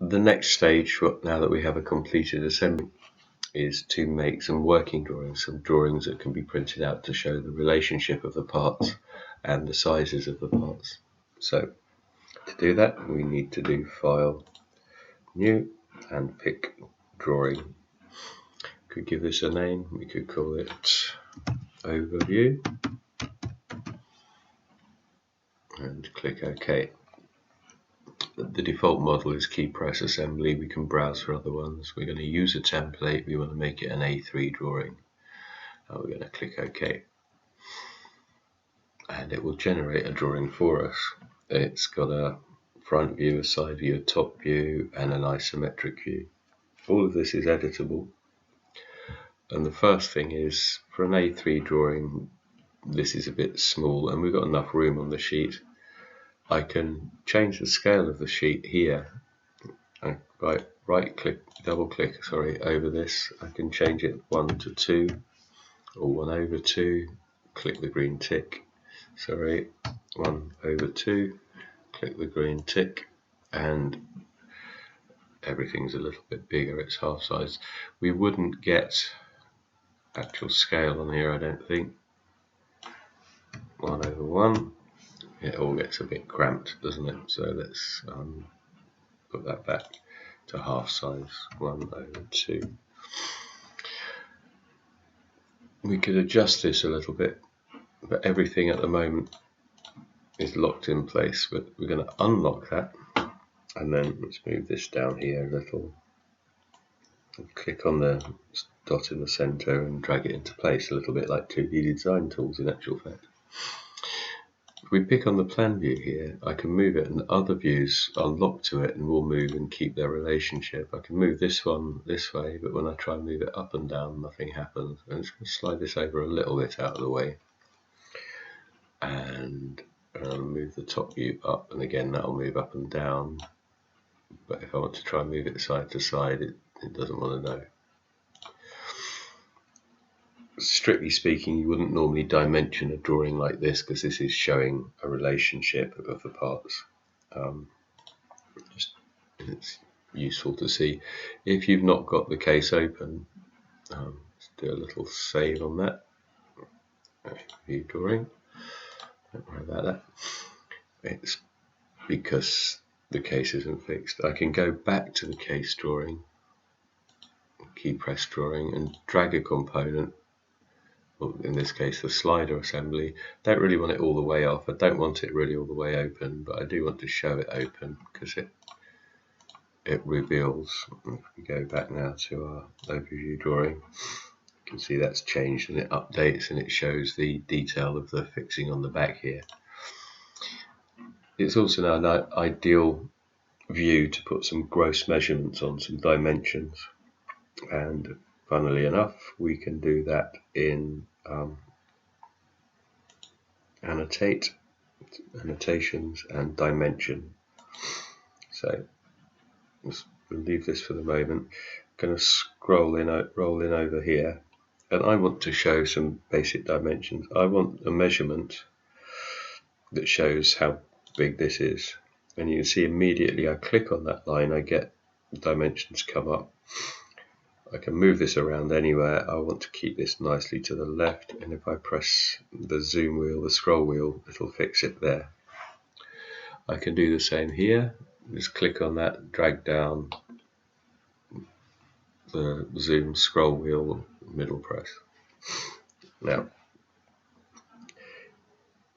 The next stage, now that we have a completed assembly, is to make some working drawings, some drawings that can be printed out to show the relationship of the parts and the sizes of the parts. So to do that, we need to do File, New, and pick Drawing. Could give this a name. We could call it Overview and click OK. The default model is key press assembly. We can browse for other ones. We're going to use a template. We want to make it an A3 drawing. We're going to click OK. And it will generate a drawing for us. It's got a front view, a side view, a top view, and an isometric view. All of this is editable. And the first thing is, for an A3 drawing, this is a bit small and we've got enough room on the sheet. I can change the scale of the sheet here. I double click over this. I can change it 1 to 2 or 1/2. Click the green tick. 1/2. Click the green tick, and everything's a little bit bigger. It's half size. We wouldn't get actual scale on here, I don't think. 1/1. It all gets a bit cramped, doesn't it? So let's put that back to half size, 1/2. We could adjust this a little bit, but everything at the moment is locked in place. But we're going to unlock that, and then let's move this down here a little. Click on the dot in the center and drag it into place, a little bit like 2D design tools in actual fact. If we pick on the plan view here, I can move it, and other views are locked to it and will move and keep their relationship. I can move this one this way, but when I try and move it up and down, nothing happens. I'm just going to slide this over a little bit out of the way, and move the top view up, and again that'll move up and down. But if I want to try and move it side to side, it doesn't want to know. Strictly speaking, you wouldn't normally dimension a drawing like this because this is showing a relationship of the parts. It's useful to see. If you've not got the case open, let's do a little save on that. View drawing. Don't worry about that. It's because the case isn't fixed. I can go back to the case drawing, key press drawing, and drag a component. Well, in this case the slider assembly. Don't really want it all the way off. I don't want it really all the way open, but I do want to show it open because it reveals. If we go back now to our overview drawing, you can see that's changed and it updates and it shows the detail of the fixing on the back here. It's also now an ideal view to put some gross measurements on, some dimensions, and funnily enough we can do that in annotations and dimension. So let's leave this for the moment. I'm going to roll in over here, and I want to show some basic dimensions. I want a measurement that shows how big this is, and you can see immediately I click on that line, I get the dimensions come up. I can move this around anywhere. I want to keep this nicely to the left, and if I press the zoom wheel, the scroll wheel, it'll fix it there. I can do the same here. Just click on that, drag down the zoom scroll wheel, middle press. Now,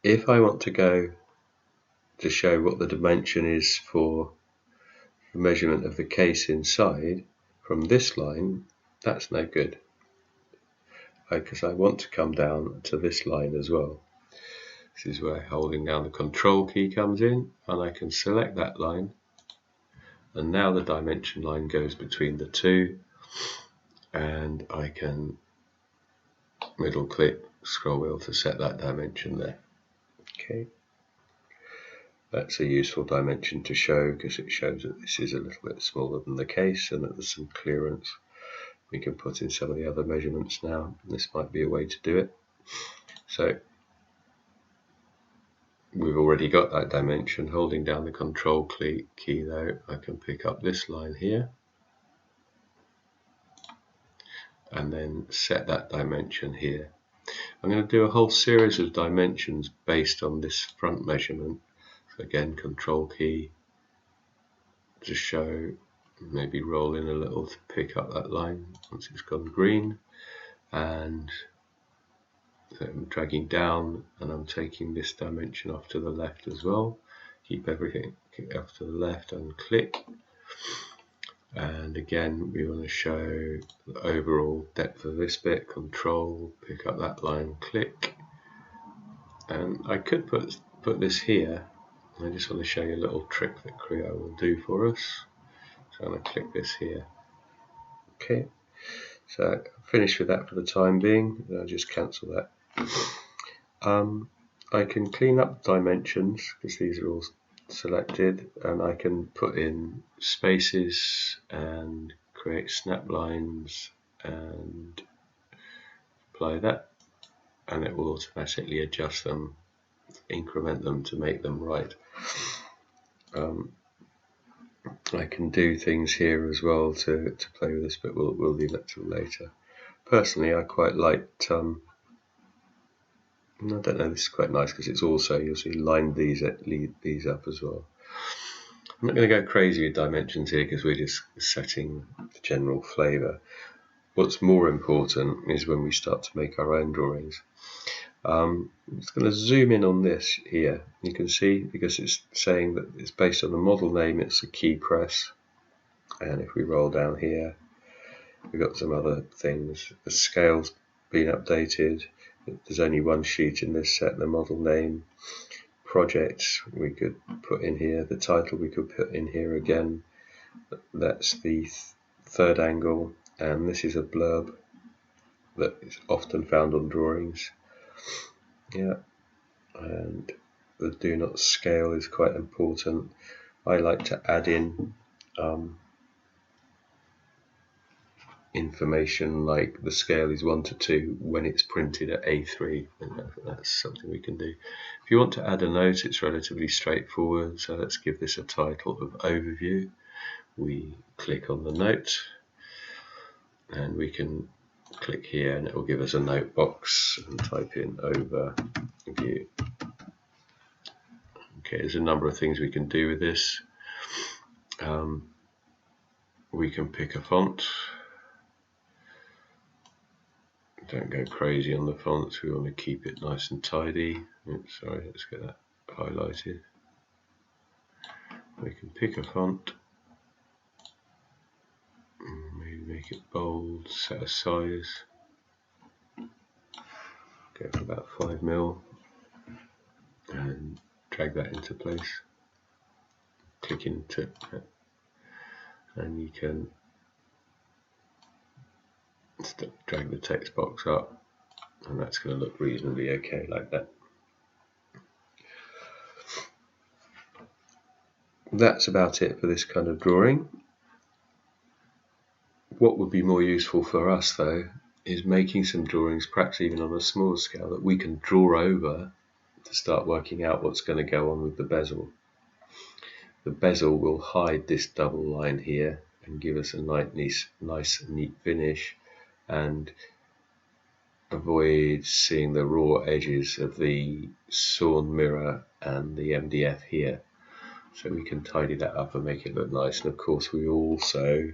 if I want to go to show what the dimension is for the measurement of the case inside from this line, that's no good, because I want to come down to this line as well. This is where holding down the control key comes in, and I can select that line, and now the dimension line goes between the two, and I can middle click scroll wheel to set that dimension there. Okay, that's a useful dimension to show because it shows that this is a little bit smaller than the case and that there's some clearance. We can put in some of the other measurements now. This might be a way to do it. So we've already got that dimension. Holding down the control key though, I can pick up this line here and then set that dimension here. I'm going to do a whole series of dimensions based on this front measurement. So again, control key to show, maybe roll in a little to pick up that line once it's gone green, and so I'm dragging down and I'm taking this dimension off to the left as well. Keep everything off to the left and click. And again, we want to show the overall depth of this bit. Control, pick up that line, click. And I could put this here. I just want to show you a little trick that Creo will do for us. So I'm going to click this here. Okay, so I'm finished with that for the time being. I'll just cancel that. I can clean up dimensions because these are all selected, and I can put in spaces and create snap lines and apply that, and it will automatically adjust them, increment them to make them right. I can do things here as well to play with this, but we'll leave that till later. Personally, I quite liked I don't know, this is quite nice because it's also, you'll see, lined these up as well. I'm not going to go crazy with dimensions here because we're just setting the general flavour. What's more important is when we start to make our own drawings. I'm just going to zoom in on this here. You can see, because it's saying that it's based on the model name, it's a key press. And if we roll down here, we've got some other things. The scale's been updated. There's only one sheet in this set, the model name. Projects we could put in here. The title we could put in here again. That's the third angle, and this is a blurb that is often found on drawings. Yeah, and the do not scale is quite important. I like to add in information like the scale is 1 to 2 when it's printed at A3, and that's something we can do. If you want to add a note, it's relatively straightforward, so let's give this a title of overview. We click on the note and we can click here and it will give us a note box and type in overview. Okay, there's a number of things we can do with this. We can pick a font. Don't go crazy on the fonts, we want to keep it nice and tidy. Oops, sorry, let's get that highlighted. We can pick a font, maybe make it bold, set a size, go for about 5mm and drag that into place. Click into it and you can drag the text box up, and that's going to look reasonably okay like that. That's about it for this kind of drawing. What would be more useful for us though is making some drawings, perhaps even on a smaller scale, that we can draw over to start working out what's going to go on with the bezel. The bezel will hide this double line here and give us a nice neat finish, and avoid seeing the raw edges of the sawn mirror and the MDF here. So we can tidy that up and make it look nice. And of course we also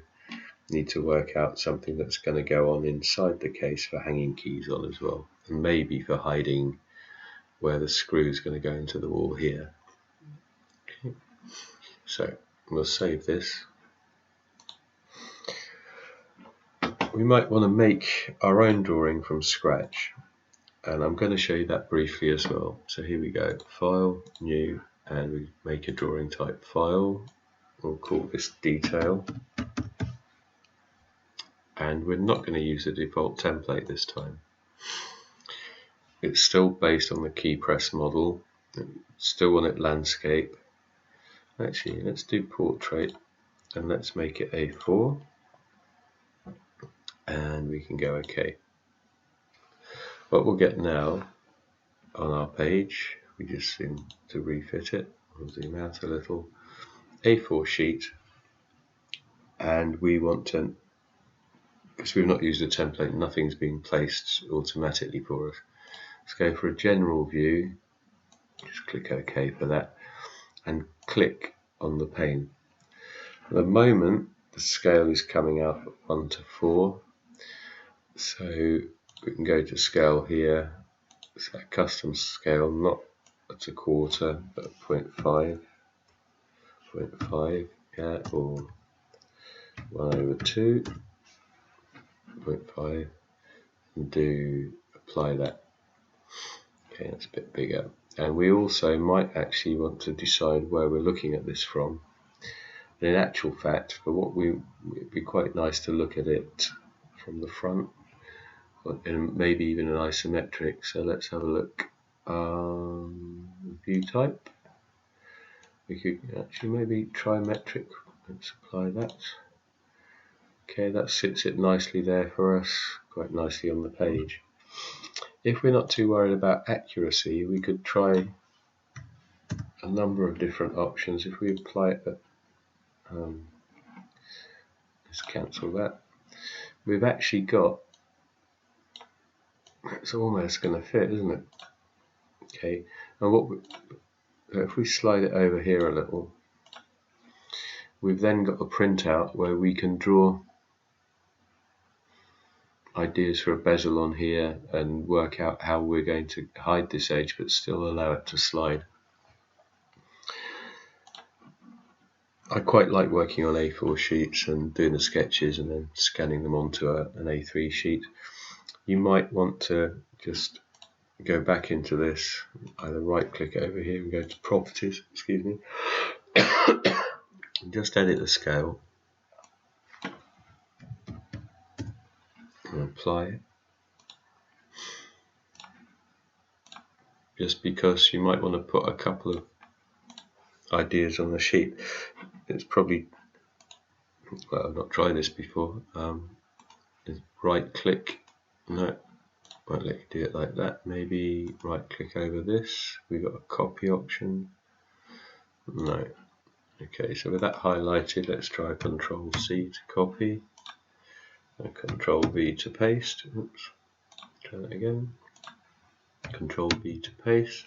need to work out something that's going to go on inside the case for hanging keys on as well, and maybe for hiding where the screw is going to go into the wall here. Okay. So we'll save this. We might want to make our own drawing from scratch, and I'm going to show you that briefly as well. So here we go, File, New, and we make a drawing type File. We'll call this Detail, and we're not going to use the default template this time. It's still based on the key press model, still want it landscape. Actually, let's do portrait and let's make it A4, and we can go OK. What we'll get now on our page, we just zoom to refit it, we'll zoom out a little, A4 sheet, and we want to, because we've not used a template, nothing's been placed automatically for us. Let's go for a general view, just click OK for that, and click on the pane. At the moment, the scale is coming up at 1 to 4, so we can go to scale here. It's a custom scale, not at a quarter, but 0.5, 0.5, yeah, or 1/2, 0.5, and apply that. Okay, that's a bit bigger. And we also might actually want to decide where we're looking at this from. In actual fact, for what it'd be quite nice to look at it from the front, and maybe even an isometric. So let's have a look. View type. We could actually maybe trimetric. Let's apply that. Okay, that sits it nicely there for us, quite nicely on the page. If we're not too worried about accuracy, we could try a number of different options. If we apply it at, let's cancel that. We've actually got, it's almost going to fit, isn't it? Okay, and if we slide it over here a little, we've then got a printout where we can draw ideas for a bezel on here and work out how we're going to hide this edge but still allow it to slide. I quite like working on A4 sheets and doing the sketches and then scanning them onto an A3 sheet. You might want to just go back into this, either right click over here and go to properties, excuse me, and just edit the scale and apply it. Just because you might want to put a couple of ideas on the sheet. It's probably, well, I've not tried this before. Right click, no, won't let you do it like that. Maybe right click over this. We've got a copy option. No. Okay, so with that highlighted, let's try Control C to copy and Control V to paste. Oops, try that again. Control V to paste.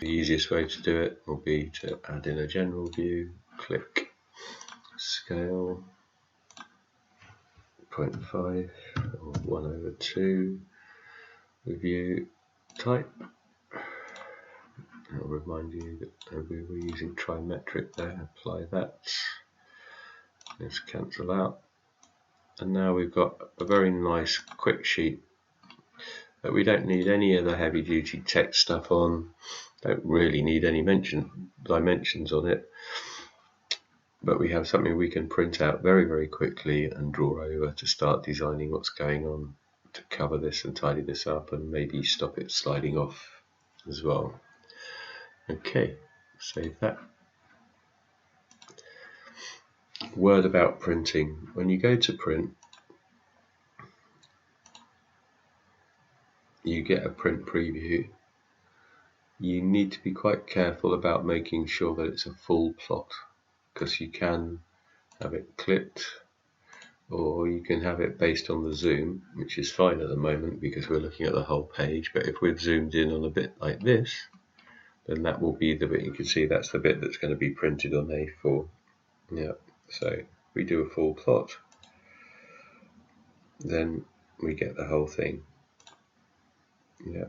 The easiest way to do it will be to add in a general view, click scale 0.5 or 1/2, view type. I'll remind you that we were using trimetric there, apply that. Let's cancel out. And now we've got a very nice quick sheet that we don't need any of the heavy duty text stuff on, don't really need any dimensions on it, but we have something we can print out very, very quickly and draw over to start designing what's going on, to cover this and tidy this up and maybe stop it sliding off as well. Okay, save that. Word about printing. When you go to print, you get a print preview. You need to be quite careful about making sure that it's a full plot, because you can have it clipped or you can have it based on the zoom, which is fine at the moment because we're looking at the whole page. But if we've zoomed in on a bit like this, then that will be the bit, you can see that's the bit that's going to be printed on A4. Yeah, so we do a full plot, then we get the whole thing. Yeah,